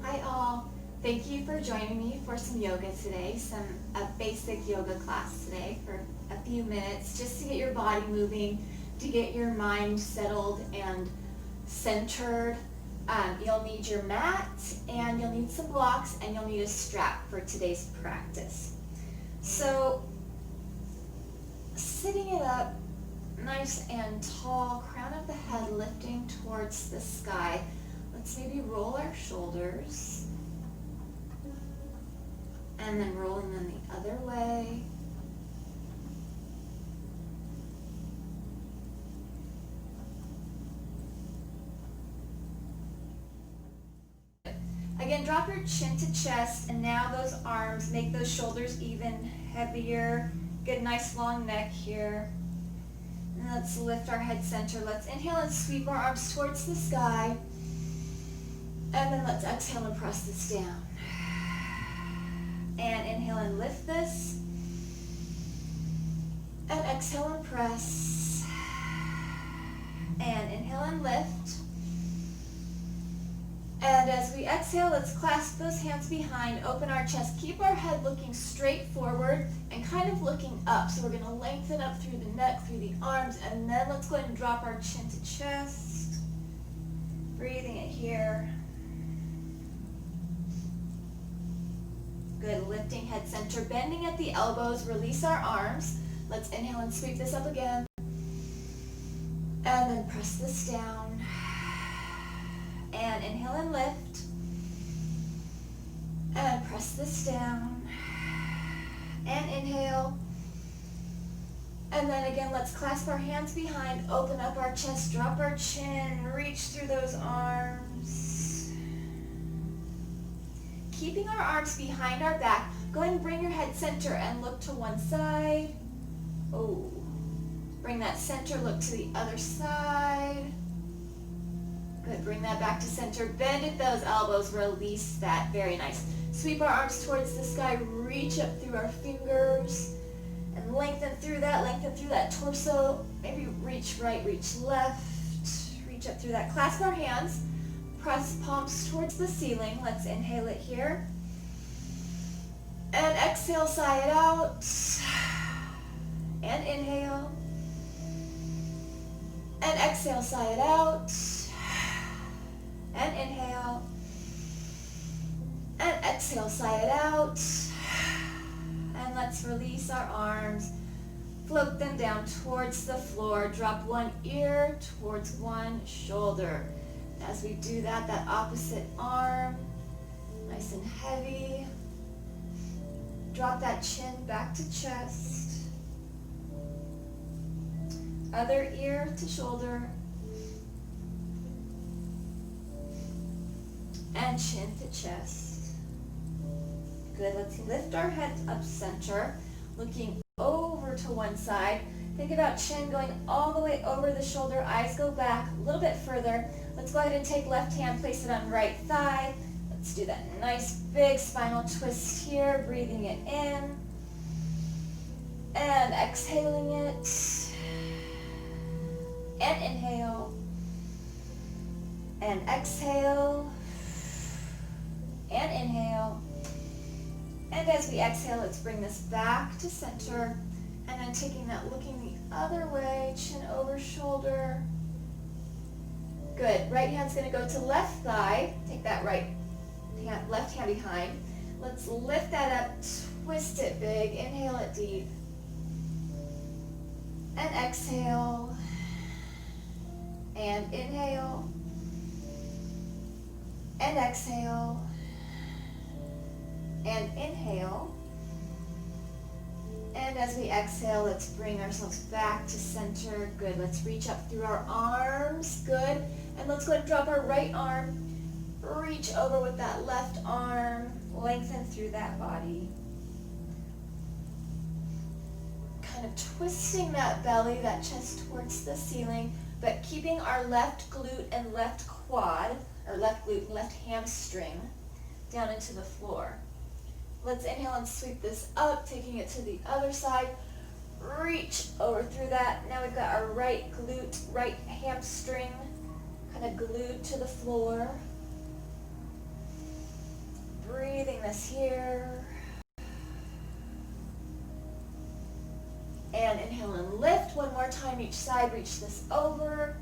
Hi all, thank you for joining me for some yoga today, a basic yoga class today for a few minutes just to get your body moving, to get your mind settled and centered. You'll need your mat and you'll need some blocks and you'll need a strap for today's practice. So sitting it up nice and tall, crown of the head lifting towards the sky. Let's maybe roll our shoulders and then rolling them the other way. Again, drop your chin to chest, and now those arms, make those shoulders even heavier. Get a nice long neck here. And let's lift our head center. Let's inhale and sweep our arms towards the sky. And then let's exhale and press this down. And inhale and lift this. And exhale and press. And inhale and lift. And as we exhale, let's clasp those hands behind, open our chest, keep our head looking straight forward and kind of looking up. So we're going to lengthen up through the neck, through the arms, and then let's go ahead and drop our chin to chest. Breathing it here. Good, lifting head center, bending at the elbows, release our arms. Let's inhale and sweep this up again. And then press this down. And inhale and lift. And press this down. And inhale. And then again, let's clasp our hands behind, open up our chest, drop our chin, reach through those arms. Keeping our arms behind our back, go ahead and bring your head center and look to one side. Oh, bring that center, look to the other side. Good, bring that back to center, bend at those elbows, release that, very nice. Sweep our arms towards the sky, reach up through our fingers, and lengthen through that torso, maybe reach right, reach left, reach up through that. Clasp our hands, press palms towards the ceiling, let's inhale it here, and exhale, sigh it out, and inhale, and exhale, sigh it out, and inhale, and exhale, sigh it out, and let's release our arms, float them down towards the floor, drop one ear towards one shoulder. As we do that, that opposite arm, nice and heavy, drop that chin back to chest, other ear to shoulder, and chin to chest. Good, let's lift our head up center, looking over to one side. Think about chin going all the way over the shoulder, eyes go back a little bit further. Let's go ahead and take left hand, place it on right thigh. Let's do that nice big spinal twist here, breathing it in and exhaling it. And inhale and exhale. And inhale. And as we exhale, let's bring this back to center. And then taking that, looking the other way, chin over shoulder. Good. Right hand's going to go to left thigh. Take that left hand behind. Let's lift that up, twist it big, inhale it deep. And exhale. And inhale. And exhale. And inhale. And as we exhale, let's bring ourselves back to center. Good. Let's reach up through our arms. Good. And let's go ahead and drop our right arm. Reach over with that left arm. Lengthen through that body. Kind of twisting that belly, that chest towards the ceiling, but keeping our left glute and left quad, or left glute and left hamstring down into the floor. Let's inhale and sweep this up, taking it to the other side. Reach over through that. Now we've got our right glute, right hamstring kind of glued to the floor. breathing this here. And inhale and lift one more time each side. Reach this over.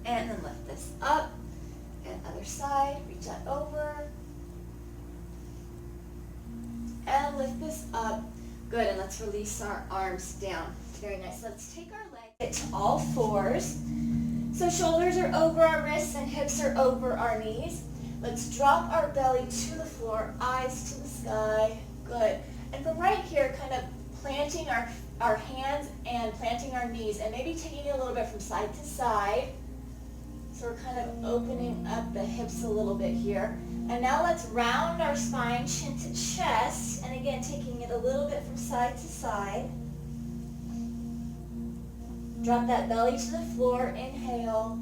And then lift this up. And other side. Reach that over. And lift this up. Good, and let's release our arms down. Very nice. Let's take our legs to all fours. So shoulders are over our wrists and hips are over our knees. Let's drop our belly to the floor, eyes to the sky. Good. And from right here, kind of planting our hands and planting our knees and maybe taking it a little bit from side to side. So we're kind of opening up the hips a little bit here. And now let's round our spine, chin to chest. And again, taking it a little bit from side to side. Drop that belly to the floor. Inhale.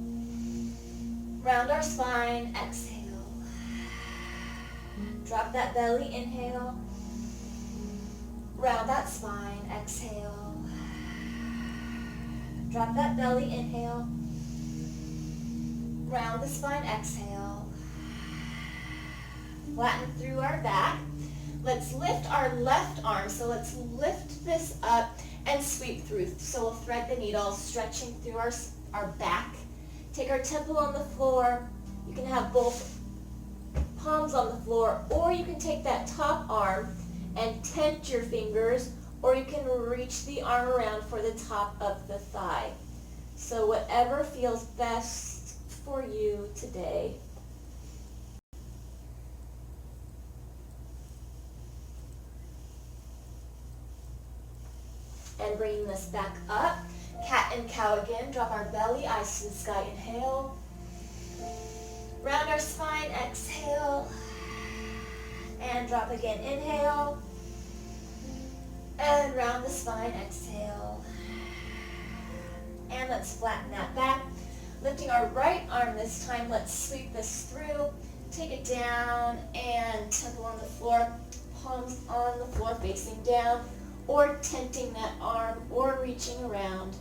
Round our spine. Exhale. Drop that belly. Inhale. Round that spine. Exhale. Drop that belly. Inhale. Round the spine. Exhale. Flatten through our back. Let's lift our left arm. So let's lift this up and sweep through. So we'll thread the needle, stretching through our back. Take our temple on the floor. You can have both palms on the floor, or you can take that top arm and tent your fingers, or you can reach the arm around for the top of the thigh. So whatever feels best for you today. And bringing this back up, cat and cow again. Drop our belly, eyes to the sky. Inhale. Round our spine. Exhale. And drop again. Inhale. And round the spine. Exhale. And let's flatten that back. Lifting our right arm this time. Let's sweep this through. Take it down and temple on the floor. Palms on the floor facing down. Or tenting that arm, or reaching around.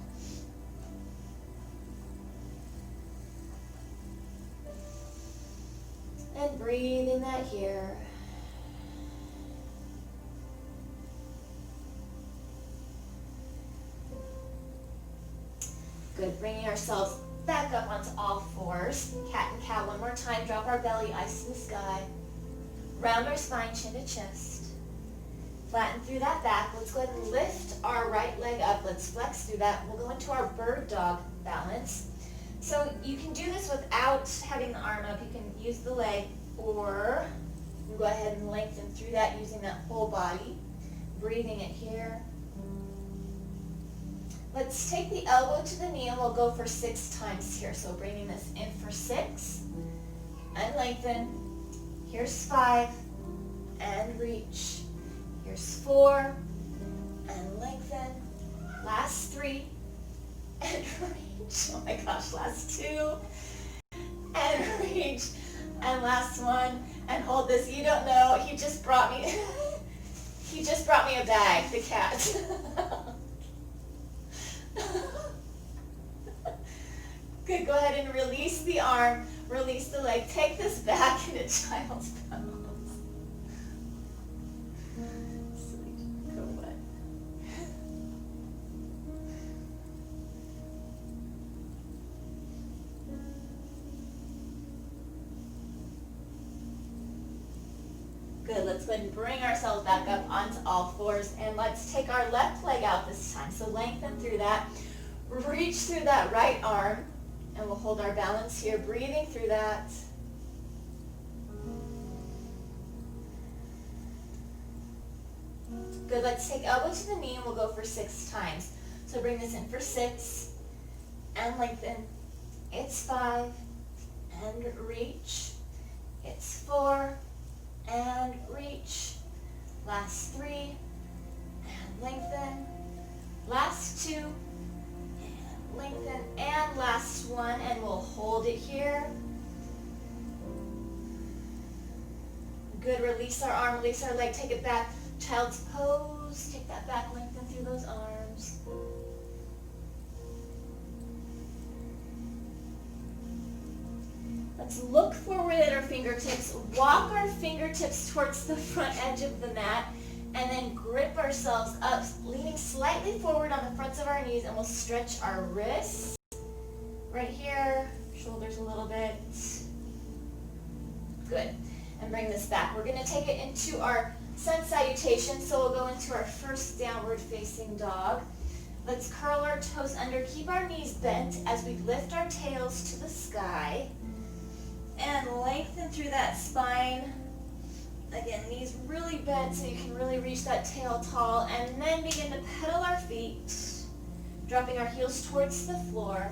And breathing that here. Good, bringing ourselves back up onto all fours. Cat and cow one more time. Drop our belly, eyes to the sky. Round our spine, chin to chest. Flatten through that back. Let's go ahead and lift our right leg up. Let's flex through that. We'll go into our bird dog balance. So you can do this without having the arm up. You can use the leg, or you can go ahead and lengthen through that using that whole body. Breathing it here. Let's take the elbow to the knee and we'll go for 6 times here. So bringing this in for 6 and lengthen. Here's 5 and reach. Here's 4, and lengthen. Last 3, and reach. Oh my gosh, last 2, and reach. And last 1, and hold this. You don't know, he just brought me a bag, the cat. Good, go ahead and release the arm, release the leg. Take this back in a child's pose. Good, let's go ahead and bring ourselves back up onto all fours, and let's take our left leg out this time. So lengthen through that, reach through that right arm, and we'll hold our balance here, breathing through that. Good, let's take elbow to the knee and we'll go for 6 times. So bring this in for 6, and lengthen. It's 5, and reach. It's 4, and reach. Last 3, and lengthen. Last 2, and lengthen. And last 1, and we'll hold it here. Good, release our arm, release our leg, take it back. Child's pose, take that back, lengthen through those arms. Let's look forward at our fingertips, walk our fingertips towards the front edge of the mat, and then grip ourselves up, leaning slightly forward on the fronts of our knees, and we'll stretch our wrists right here, shoulders a little bit. Good. And bring this back. We're going to take it into our sun salutation, so we'll go into our first downward facing dog. Let's curl our toes under, keep our knees bent as we lift our tails to the sky, and lengthen through that spine. Again, knees really bent so you can really reach that tail tall, and then begin to pedal our feet, dropping our heels towards the floor.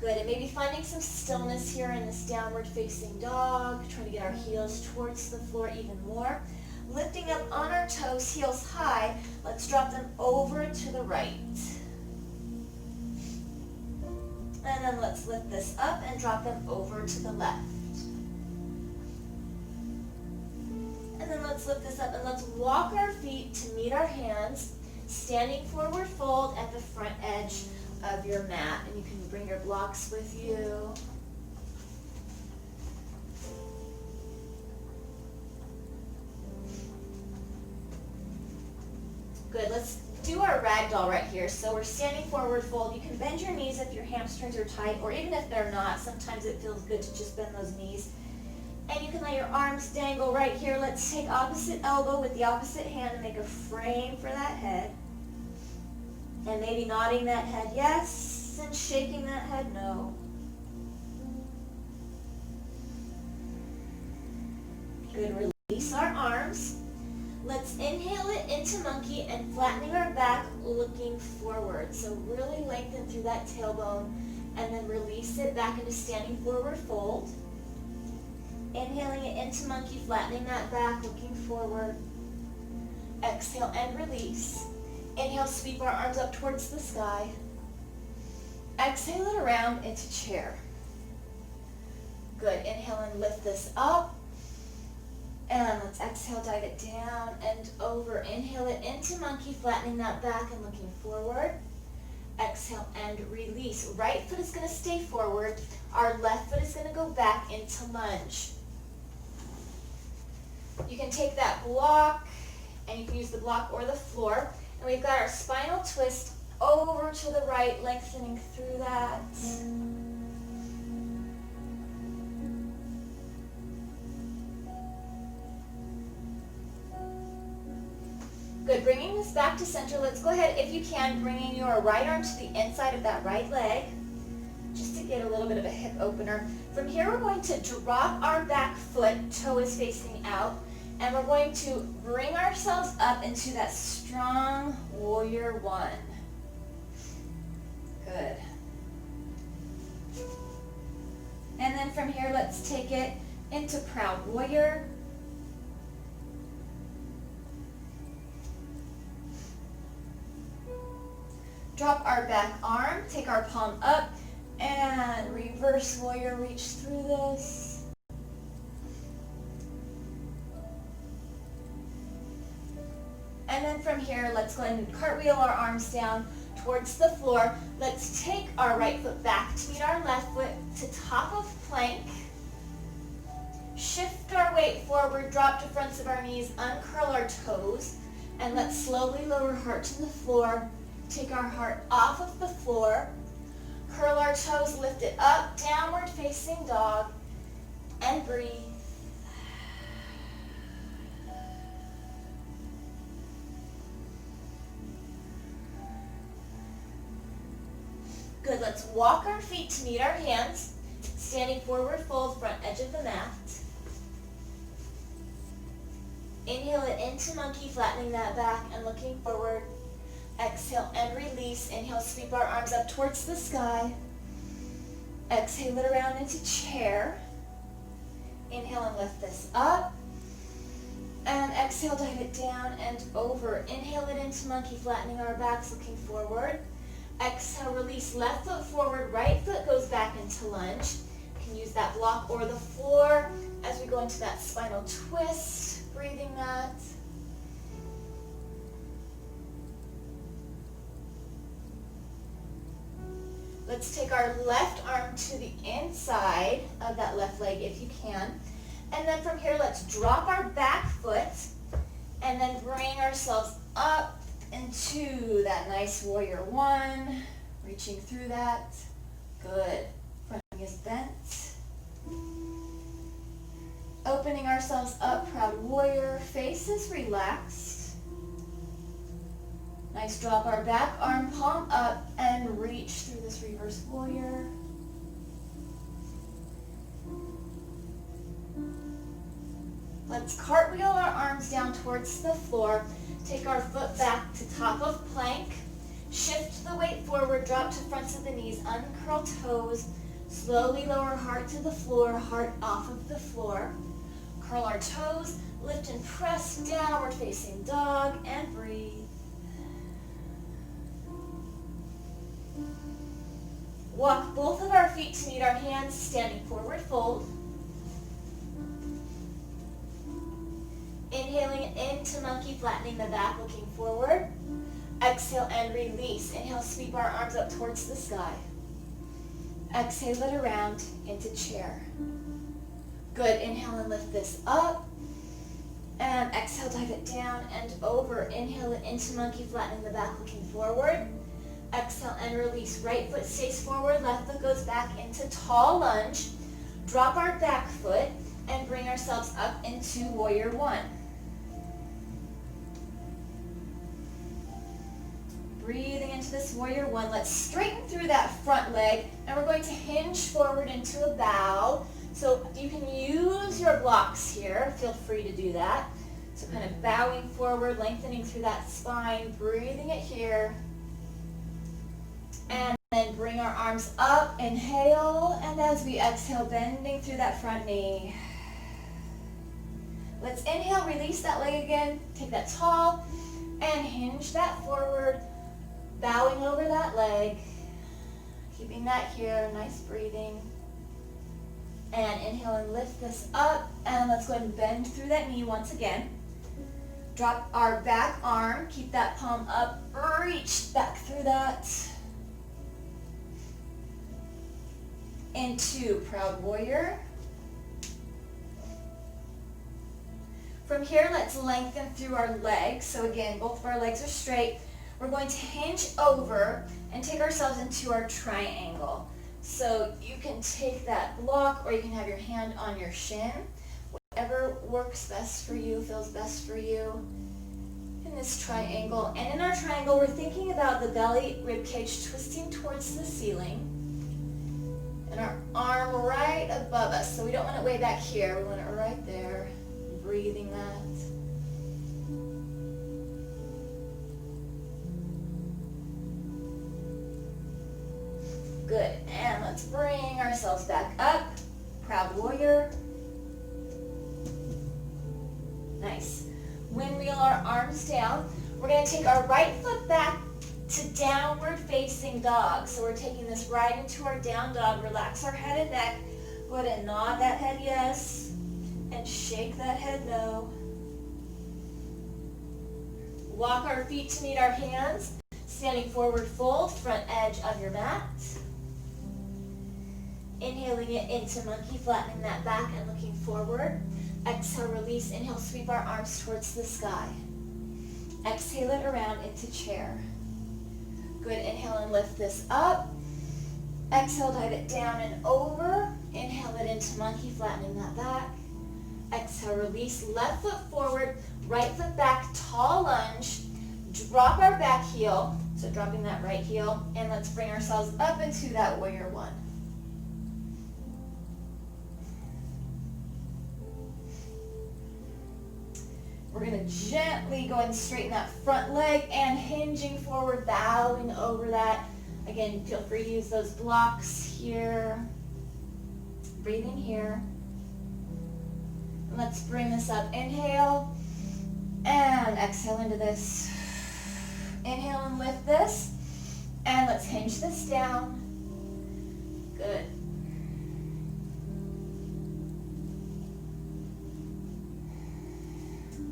Good, and maybe finding some stillness here in this downward facing dog, trying to get our heels towards the floor even more. Lifting up on our toes, heels high, let's drop them over to the right. And then let's lift this up and drop them over to the left. And then let's lift this up and let's walk our feet to meet our hands, standing forward fold at the front edge of your mat. And you can bring your blocks with you. Good, let's do our ragdoll right here. So we're standing forward fold. You can bend your knees if your hamstrings are tight, or even if they're not. Sometimes it feels good to just bend those knees. And you can let your arms dangle right here. Let's take opposite elbow with the opposite hand and make a frame for that head. And maybe nodding that head yes, and shaking that head no. Good, release our arms. Let's inhale it into monkey and flattening our back, looking forward. So really lengthen through that tailbone and then release it back into standing forward fold. Inhaling it into monkey, flattening that back, looking forward. Exhale and release. Inhale, sweep our arms up towards the sky. Exhale it around into chair. Good, inhale and lift this up. And let's exhale, dive it down and over. Inhale it into monkey, flattening that back and looking forward. Exhale and release. Right foot is going to stay forward. Our left foot is going to go back into lunge. You can take that block, and you can use the block or the floor. And we've got our spinal twist over to the right, lengthening through that. Good, bringing this back to center. Let's go ahead, if you can, bringing your right arm to the inside of that right leg, just to get a little bit of a hip opener. From here, we're going to drop our back foot, toe is facing out, and we're going to bring ourselves up into that strong warrior one. Good. And then from here, let's take it into proud warrior. Drop our back arm, take our palm up, and reverse warrior, reach through this. And then from here, let's go ahead and cartwheel our arms down towards the floor. Let's take our right foot back to meet our left foot to top of plank. Shift our weight forward, drop to fronts of our knees, uncurl our toes, and let's slowly lower heart to the floor. Take our heart off of the floor, curl our toes, lift it up, downward facing dog, and breathe. Good, let's walk our feet to meet our hands, standing forward fold, front edge of the mat. Inhale it into monkey, flattening that back and looking forward. Exhale and release. Inhale, sweep our arms up towards the sky. Exhale it around into chair. Inhale and lift this up. And exhale, dive it down and over. Inhale it into monkey, flattening our backs, looking forward. Exhale, release, left foot forward, right foot goes back into lunge. You can use that block or the floor as we go into that spinal twist, breathing that. Let's take our left arm to the inside of that left leg if you can. And then from here, let's drop our back foot and then bring ourselves up into that nice warrior one, reaching through that. Good. Front knee is bent. Opening ourselves up, proud warrior, face is relaxed. Nice, drop our back arm, palm up, and reach through this reverse warrior. Let's cartwheel our arms down towards the floor. Take our foot back to top of plank. Shift the weight forward, drop to fronts of the knees, uncurl toes. Slowly lower heart to the floor, heart off of the floor. Curl our toes, lift and press, downward facing dog, and breathe. Walk both of our feet to meet our hands, standing forward fold. Inhaling into monkey, flattening the back, looking forward. Exhale and release. Inhale, sweep our arms up towards the sky. Exhale it around into chair. Good. Inhale and lift this up. And exhale, dive it down and over. Inhale it into monkey, flattening the back, looking forward. Exhale and release. Right foot stays forward, left foot goes back into tall lunge. Drop our back foot and bring ourselves up into warrior one. Breathing into this warrior one. Let's straighten through that front leg, and we're going to hinge forward into a bow. So you can use your blocks here. Feel free to do that. So kind of bowing forward, lengthening through that spine, breathing it here. And then bring our arms up, inhale, and as we exhale, bending through that front knee. Let's inhale, release that leg again, take that tall, and hinge that forward, bowing over that leg, keeping that here, nice breathing. And inhale and lift this up, and let's go ahead and bend through that knee once again. Drop our back arm, keep that palm up, reach back through that. Into proud warrior. From here, let's lengthen through our legs. So again, both of our legs are straight. We're going to hinge over and take ourselves into our triangle. So you can take that block, or you can have your hand on your shin. Whatever works best for you, feels best for you in this triangle. And in our triangle, we're thinking about the belly rib cage twisting towards the ceiling. And our arm right above us. So we don't want it way back here. We want it right there. Breathing that. Good. And let's bring ourselves back up. Proud warrior. Nice. Windwheel our arms down. We're going to take our right foot back to downward facing dog. So we're taking this right into our down dog. Relax our head and neck. Go ahead and nod that head yes. And shake that head no. Walk our feet to meet our hands. Standing forward fold, front edge of your mat. Inhaling it into monkey, flattening that back and looking forward. Exhale, release. Inhale, sweep our arms towards the sky. Exhale it around into chair. Good. Inhale and lift this up. Exhale, dive it down and over. Inhale it into monkey, flattening that back. Exhale, release. Left foot forward, right foot back, tall lunge. Drop our back heel, so dropping that right heel, and let's bring ourselves up into that warrior one. We're going to gently go ahead and straighten that front leg and hinging forward, bowing over that. Again, feel free to use those blocks here. Breathing here. And let's bring this up. Inhale and exhale into this. Inhale and lift this. And let's hinge this down. Good.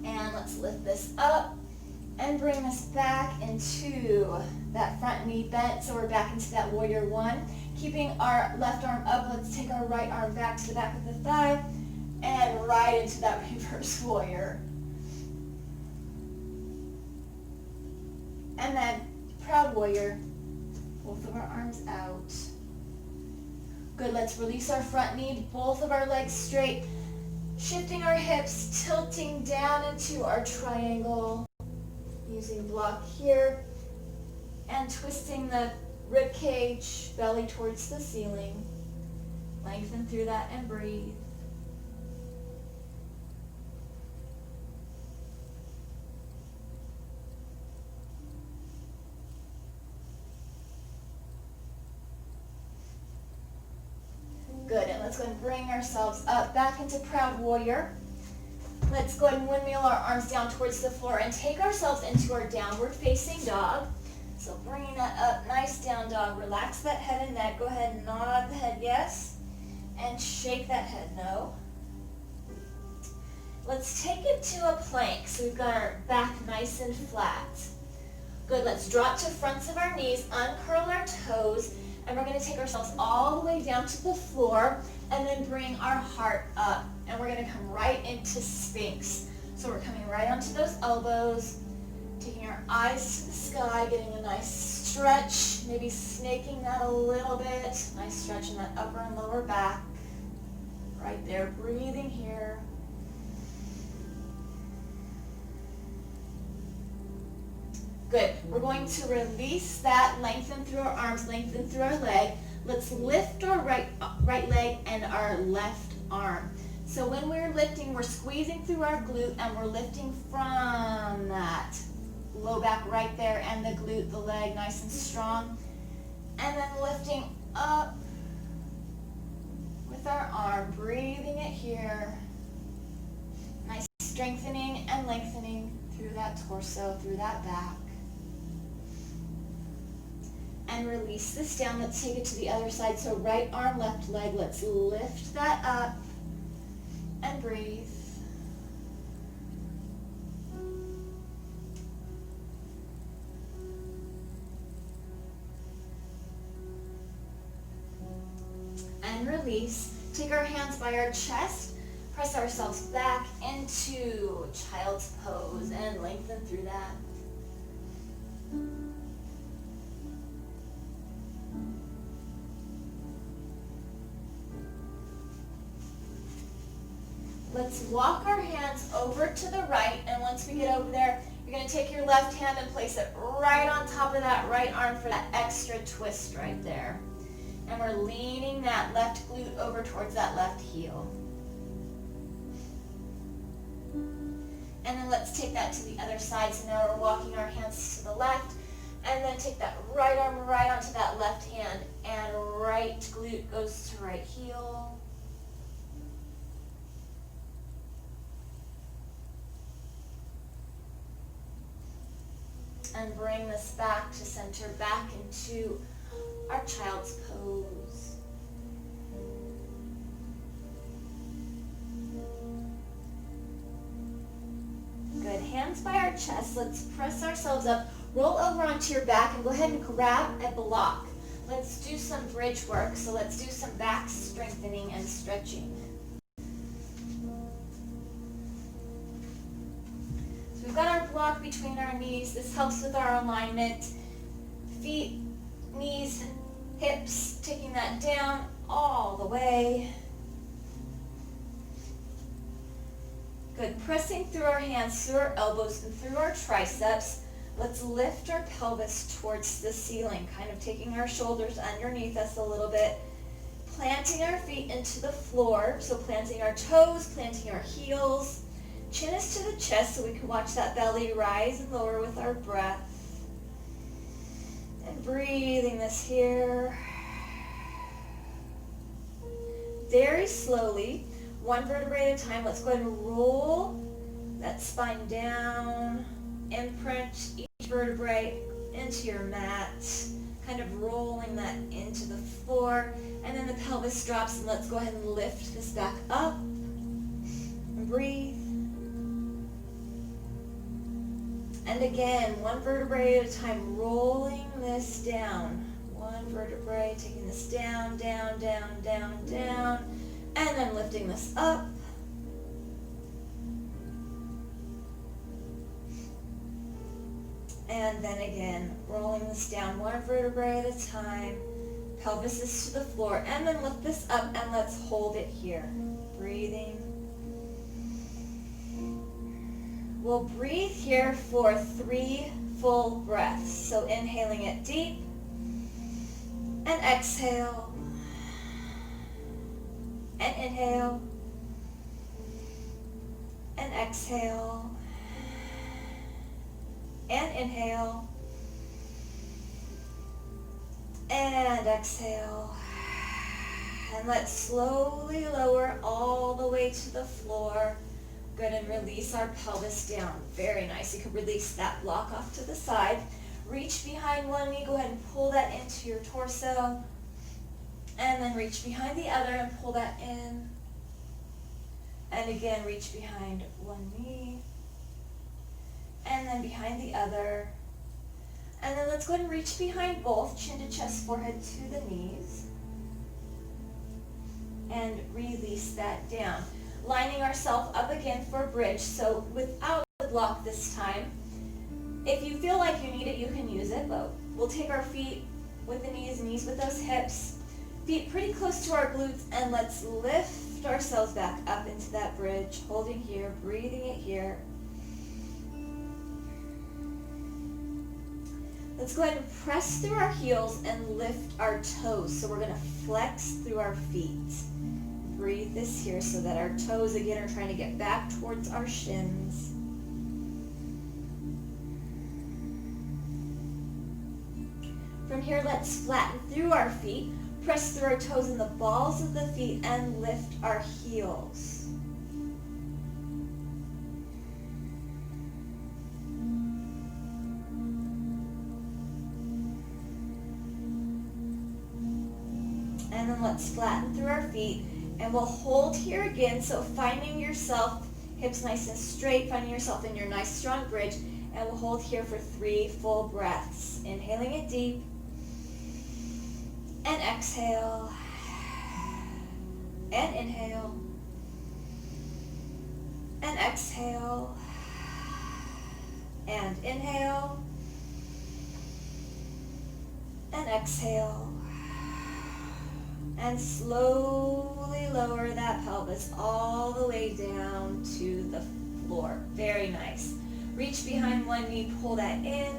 And let's lift this up And bring us back into that front knee bent, so we're back into that warrior one. Keeping our left arm up, let's take our right arm back to the back of the thigh and right into that reverse warrior. And then proud warrior, both of our arms out. Good, let's release our front knee, both of our legs straight, shifting our hips, tilting down into our triangle. Using block here and twisting the rib cage, belly towards the ceiling. Lengthen through that and breathe. Good, and let's go ahead and bring ourselves up back into proud warrior. Let's go ahead and windmill our arms down towards the floor and take ourselves into our downward facing dog. So bringing that up, nice down dog. Relax that head and neck. Go ahead and nod the head yes, and shake that head no. Let's take it to a plank. So we've got our back nice and flat. Good, let's drop to fronts of our knees, uncurl our toes, and we're going to take ourselves all the way down to the floor and then bring our heart up. And we're going to come right into Sphinx. So we're coming right onto those elbows, taking our eyes to the sky, getting a nice stretch, maybe snaking that a little bit. Nice stretch in that upper and lower back. Right there, breathing here. Good. We're going to release that, lengthen through our arms, lengthen through our leg. Let's lift our right leg and our left arm. So when we're lifting, we're squeezing through our glute and we're lifting from that low back right there and the glute, the leg nice and strong. And then lifting up with our arm, breathing it here. Nice strengthening and lengthening through that torso, through that back. And release this down. Let's take it to the other side. So right arm, left leg. Let's lift that up and breathe. And release. Take our hands by our chest. Press ourselves back into child's pose and lengthen through that. Let's walk our hands over to the right, and once we get over there, you're going to take your left hand and place it right on top of that right arm for that extra twist right there. And we're leaning that left glute over towards that left heel. And then let's take that to the other side. So now we're walking our hands to the left, and then take that right arm right onto that left hand, and right glute goes to right heel. And bring this back to center, back into our child's pose. Good, hands by our chest. Let's press ourselves up, roll over onto your back, and go ahead and grab a block. Let's do some bridge work. So let's do some back strengthening and stretching. We've got our block between our knees. This helps with our alignment. Feet, knees, hips, taking that down all the way. Good. Pressing through our hands, through our elbows, and through our triceps. Let's lift our pelvis towards the ceiling, kind of taking our shoulders underneath us a little bit. Planting our feet into the floor. So planting our toes, planting our heels. Chin is to the chest so we can watch that belly rise and lower with our breath. And breathing this here. Very slowly, one vertebrae at a time. Let's go ahead and roll that spine down. Imprint each vertebrae into your mat. Kind of rolling that into the floor. And then the pelvis drops, and let's go ahead and lift this back up. And breathe. And again, one vertebrae at a time, rolling this down. One vertebrae, taking this down, down, down, down, down, and then lifting this up. And then again, rolling this down one vertebrae at a time. Pelvis is to the floor, and then lift this up and let's hold it here. Breathing. We'll breathe here for 3 full breaths. So inhaling it deep and exhale and inhale and exhale and inhale and exhale. And let's slowly lower all the way to the floor. Good, and release our pelvis down. Very nice. You can release that block off to the side. Reach behind one knee. Go ahead and pull that into your torso. And then reach behind the other and pull that in. And again, reach behind one knee. And then behind the other. And then let's go ahead and reach behind both, chin to chest, forehead to the knees. And release that down. Lining ourselves up again for a bridge, so without the block this time. If you feel like you need it, you can use it, but we'll take our feet with the knees with those hips. Feet pretty close to our glutes, and let's lift ourselves back up into that bridge, holding here, breathing it here. Let's go ahead and press through our heels and lift our toes. So we're going to flex through our feet. Breathe this here so that our toes again are trying to get back towards our shins. From here, let's flatten through our feet, press through our toes in the balls of the feet, and lift our heels. And then let's flatten through our feet. And we'll hold here again, so finding yourself, hips nice and straight, finding yourself in your nice strong bridge, and we'll hold here for 3 full breaths. Inhaling it deep, and exhale, and inhale, and exhale, and inhale, and exhale. And slowly lower that pelvis all the way down to the floor. Very nice. Reach behind one knee, pull that in.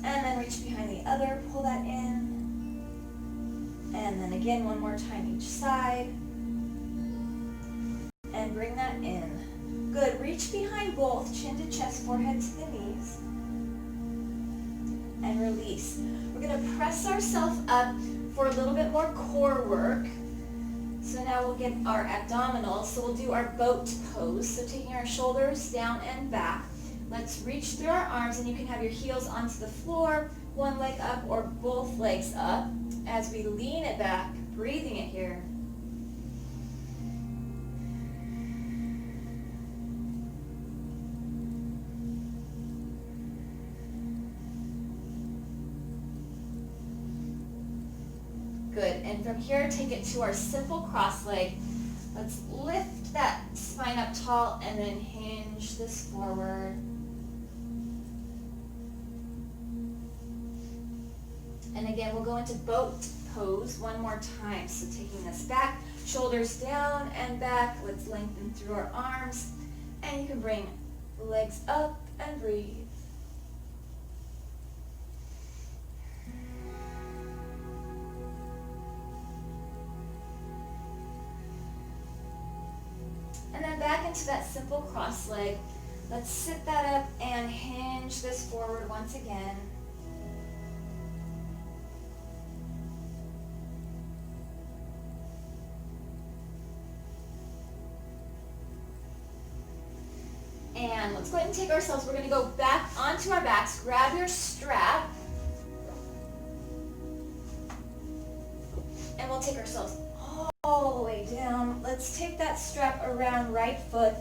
And then reach behind the other, pull that in. And then again, one more time each side. And bring that in. Good. Reach behind both, chin to chest, forehead to the knees. And release. We're going to press ourselves up for a little bit more core work. So now we'll get our abdominals. So we'll do our boat pose. So taking our shoulders down and back. Let's reach through our arms, and you can have your heels onto the floor, one leg up or both legs up. As we lean it back, breathing it here. Good, and from here, take it to our simple cross leg. Let's lift that spine up tall and then hinge this forward. And again, we'll go into boat pose one more time. So taking this back, shoulders down and back. Let's lengthen through our arms. And you can bring the legs up and breathe. And then back into that simple cross leg. Let's sit that up and hinge this forward once again. And let's go ahead and take ourselves, we're going to go back onto our backs. Grab your strap. And we'll take ourselves all the way down. Let's take that strap around right foot.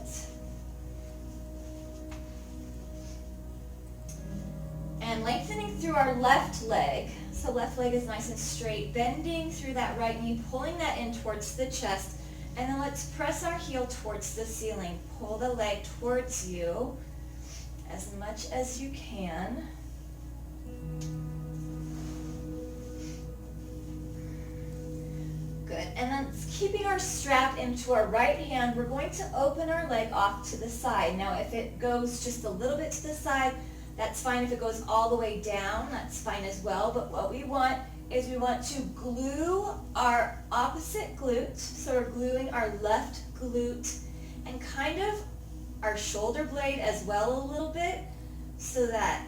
again, lengthening through our left leg. So left leg is nice and straight. Bending through that right knee, pulling that in towards the chest. And then let's press our heel towards the ceiling. Pull the leg towards you as much as you can. Good. And then keeping our strap into our right hand, we're going to open our leg off to the side. Now, if it goes just a little bit to the side, that's fine. If it goes all the way down, that's fine as well. But what we want is we want to glue our opposite glute. So we're gluing our left glute and kind of our shoulder blade as well a little bit, so that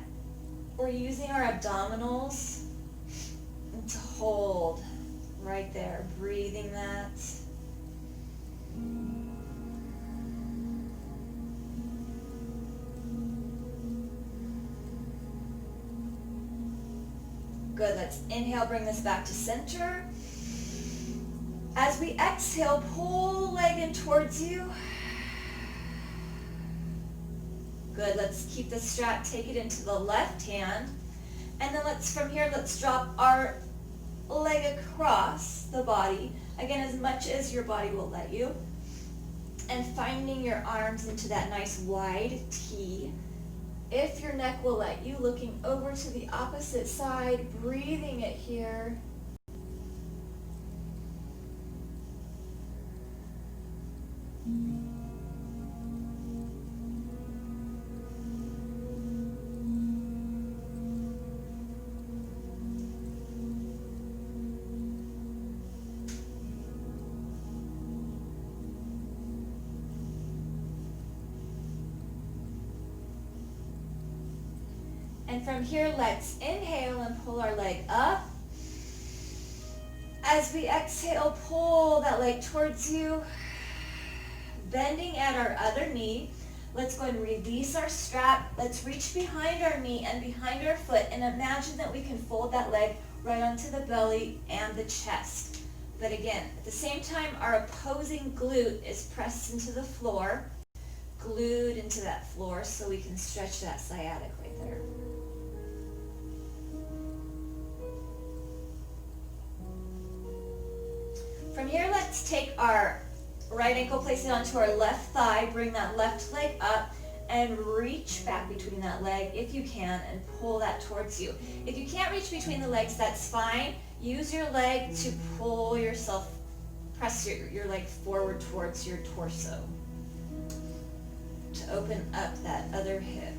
we're using our abdominals to hold right there, breathing that. Good, let's inhale, bring this back to center. As we exhale, pull the leg in towards you. Good, let's keep the strap, take it into the left hand. And then from here, let's drop our leg across the body. Again, as much as your body will let you. And finding your arms into that nice wide T. If your neck will let you, looking over to the opposite side, breathing it here. And from here, let's inhale and pull our leg up. As we exhale, pull that leg towards you, bending at our other knee. Let's go and release our strap. Let's reach behind our knee and behind our foot, and imagine that we can fold that leg right onto the belly and the chest. But again, at the same time, our opposing glute is pressed into the floor, glued into that floor, so we can stretch that sciatic right there. From here, let's take our right ankle, place it onto our left thigh, bring that left leg up, and reach back between that leg if you can, and pull that towards you. If you can't reach between the legs, that's fine. Use your leg to pull yourself, press your leg forward towards your torso to open up that other hip.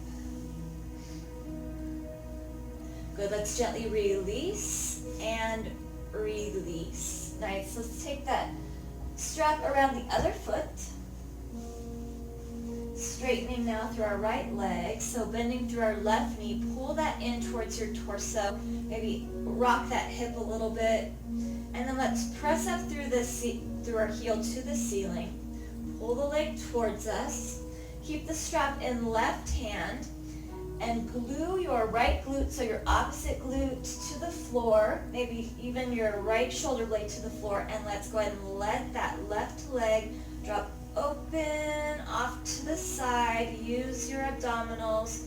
Good, let's gently release and release. Nice, let's take that strap around the other foot. Straightening now through our right leg, so bending through our left knee, pull that in towards your torso, maybe rock that hip a little bit, and then let's press up through our heel to the ceiling. Pull the leg towards us, keep the strap in left hand, and glue your right glute, so your opposite glute to the floor, maybe even your right shoulder blade to the floor, and let's go ahead and let that left leg drop open off to the side. Use your abdominals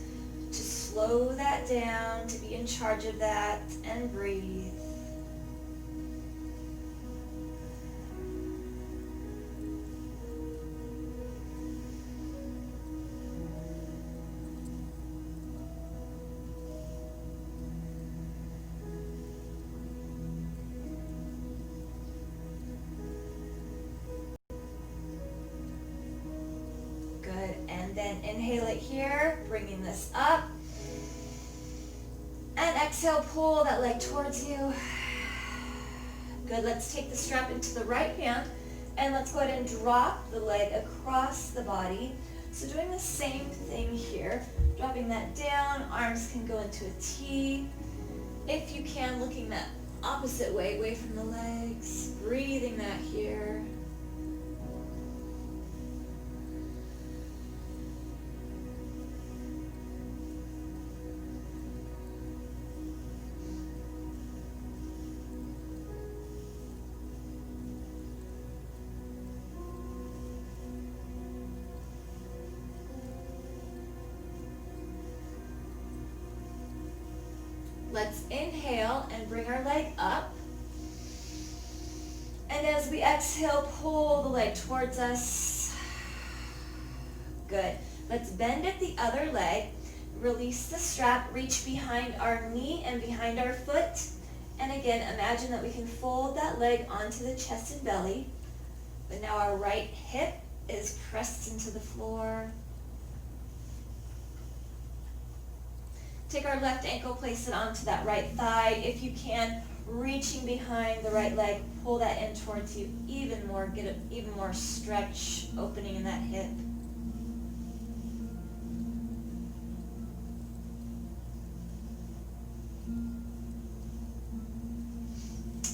to slow that down, to be in charge of that, and breathe. Good, and then inhale it here, bringing this up. And exhale, pull that leg towards you. Good, let's take the strap into the right hand, and let's go ahead and drop the leg across the body. So doing the same thing here, dropping that down, arms can go into a T. If you can, looking that opposite way, away from the legs, breathing that here. Let's inhale and bring our leg up. And as we exhale, pull the leg towards us. Good. Let's bend at the other leg. Release the strap, reach behind our knee and behind our foot. And again, imagine that we can fold that leg onto the chest and belly. But now our right hip is pressed into the floor. Take our left ankle, place it onto that right thigh. If you can, reaching behind the right leg, pull that in towards you even more. Get an even more stretch, opening in that hip.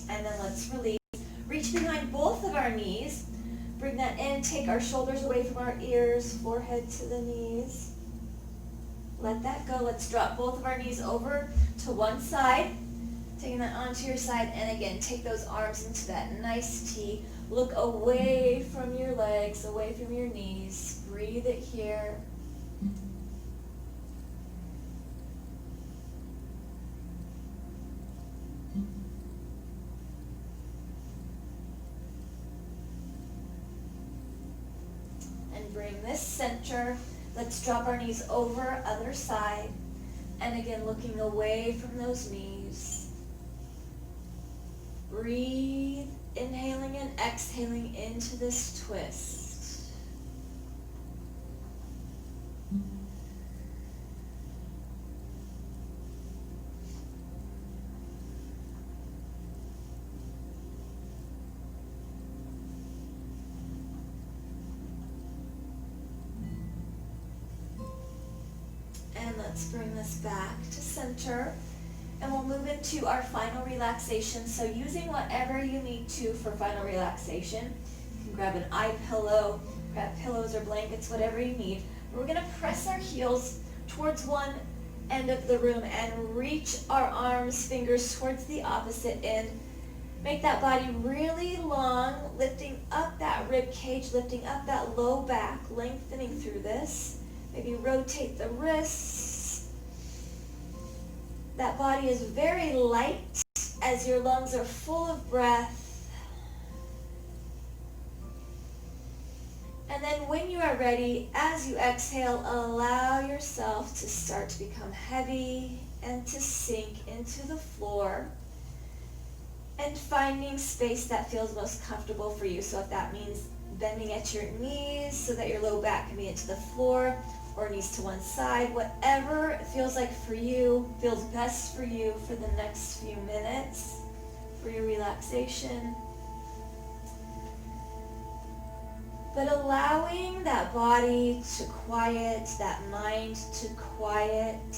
And then let's release. Reach behind both of our knees. Bring that in. Take our shoulders away from our ears, forehead to the knees. Let that go. Let's drop both of our knees over to one side. Taking that onto your side. And again, take those arms into that nice T. Look away from your legs, away from your knees. Breathe it here. Bring this center. Let's drop our knees over, other side. And again, looking away from those knees. Breathe, inhaling and exhaling into this twist. Let's bring this back to center, and we'll move into our final relaxation. So using whatever you need to for final relaxation, you can grab an eye pillow, grab pillows or blankets, whatever you need. We're going to press our heels towards one end of the room and reach our arms, fingers towards the opposite end. Make that body really long, lifting up that rib cage, lifting up that low back, lengthening through this. Maybe rotate the wrists. That body is very light as your lungs are full of breath. And then when you are ready, as you exhale, allow yourself to start to become heavy and to sink into the floor. And finding space that feels most comfortable for you. So if that means bending at your knees so that your low back can be into the floor, or knees to one side, whatever it feels like for you, feels best for you for the next few minutes for your relaxation. But allowing that body to quiet, that mind to quiet.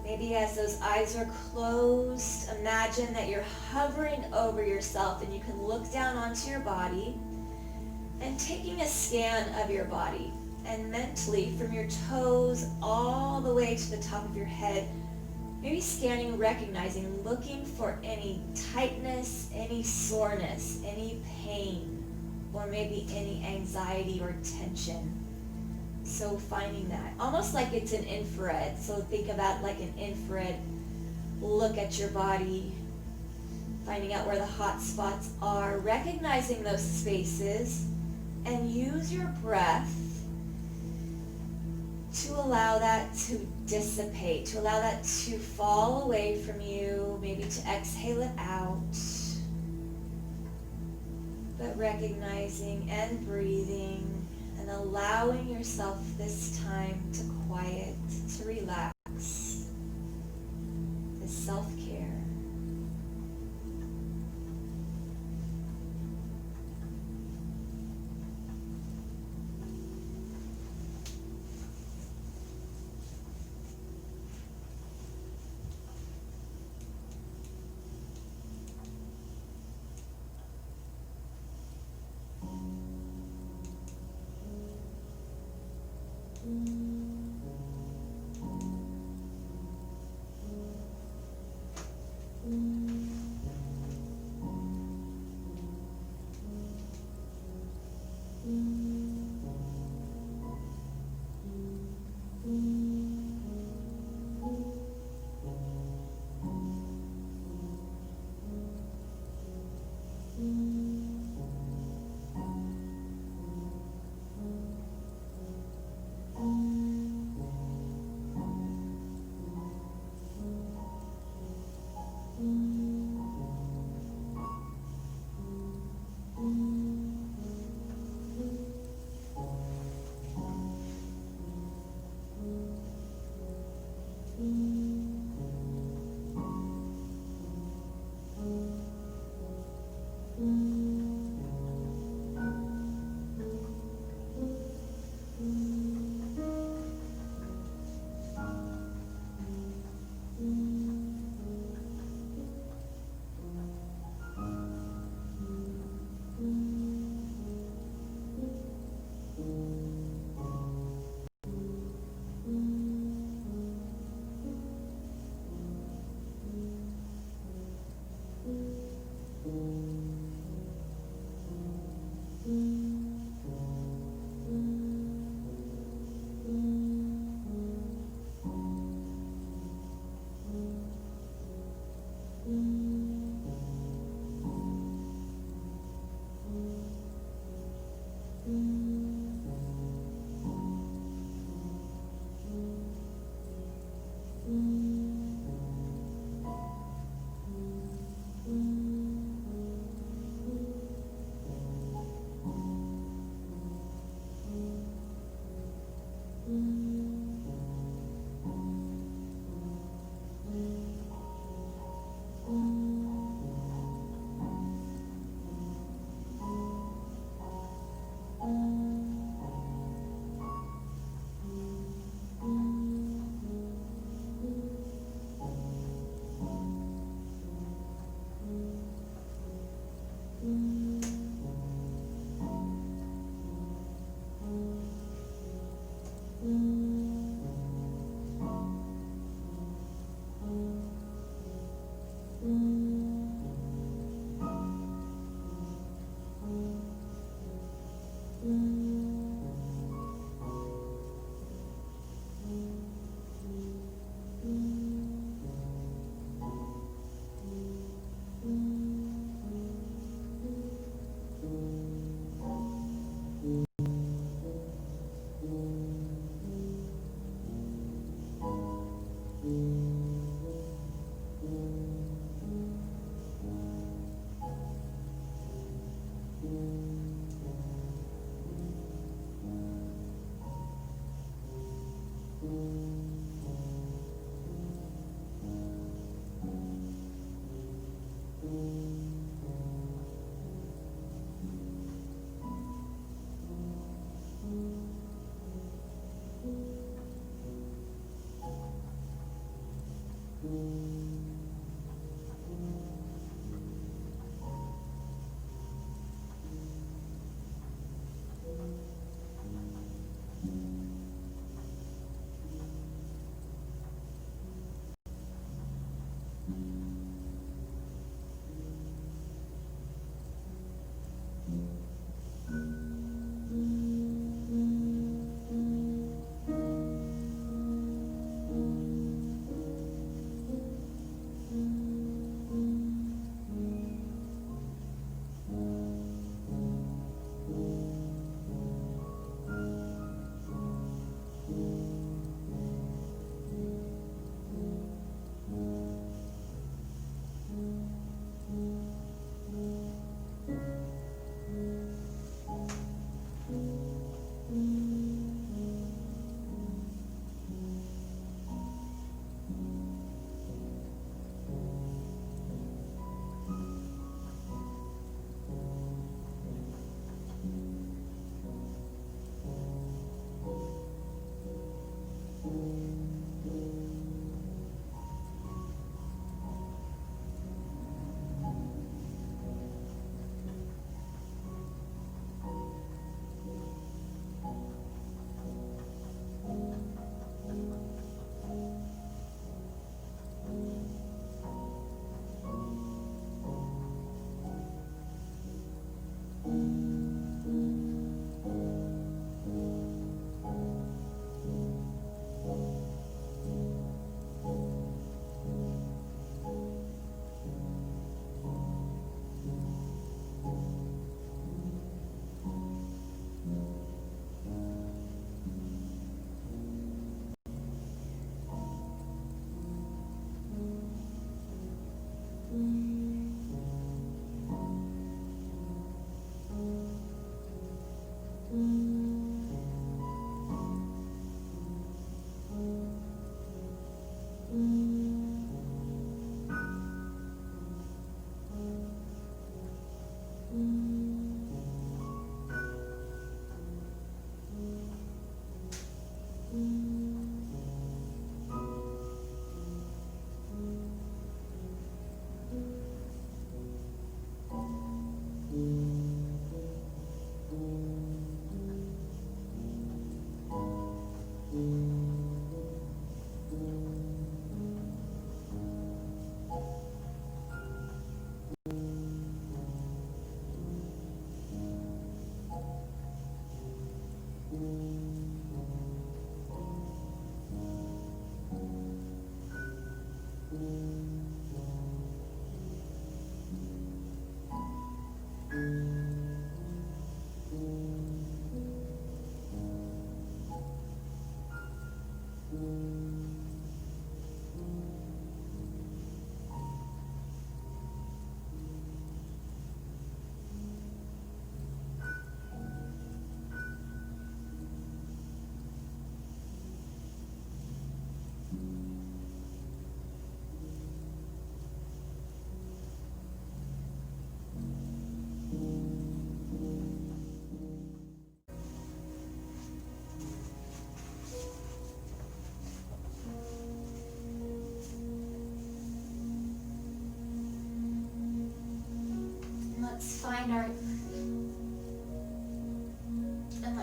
Maybe as those eyes are closed, imagine that you're hovering over yourself and you can look down onto your body and taking a scan of your body. And mentally, from your toes all the way to the top of your head, maybe scanning, recognizing, looking for any tightness, any soreness, any pain, or maybe any anxiety or tension. So finding that, almost like it's an infrared. So think about like an infrared look at your body, finding out where the hot spots are, recognizing those spaces, and use your breath to allow that to dissipate, to allow that to fall away from you, maybe to exhale it out. But recognizing and breathing and allowing yourself this time to quiet, to relax, this self-care.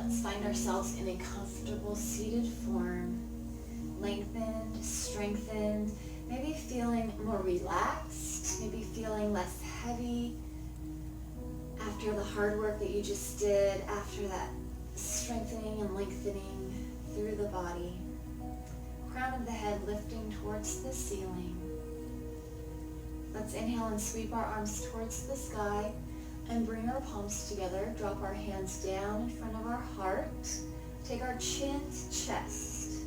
Let's find ourselves in a comfortable seated form, lengthened, strengthened, maybe feeling more relaxed, maybe feeling less heavy after the hard work that you just did, after that strengthening and lengthening through the body. Crown of the head lifting towards the ceiling. Let's inhale and sweep our arms towards the sky and bring our palms together. Drop our hands down in front of our heart. Take our chin to chest.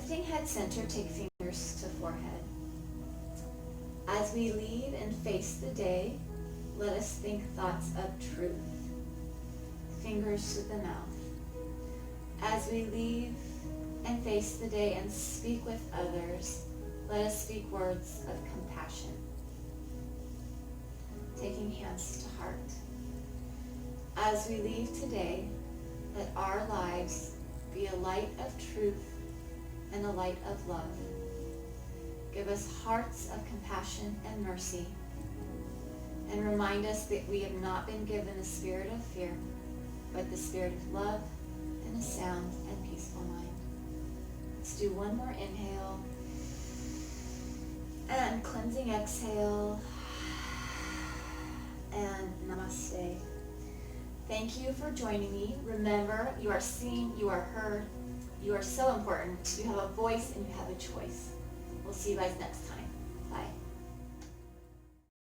Lifting head center, take fingers to forehead. As we leave and face the day, let us think thoughts of truth. Fingers to the mouth. As we leave and face the day and speak with others, let us speak words of compassion. Taking hands to heart. As we leave today, let our lives be a light of truth and a light of love. Give us hearts of compassion and mercy, and remind us that we have not been given a spirit of fear, but the spirit of love and a sound and peaceful mind. Let's do one more inhale and cleansing exhale, and namaste. Thank you for joining me. Remember, you are seen, you are heard, you are so important. You have a voice and you have a choice. We'll see you guys next time.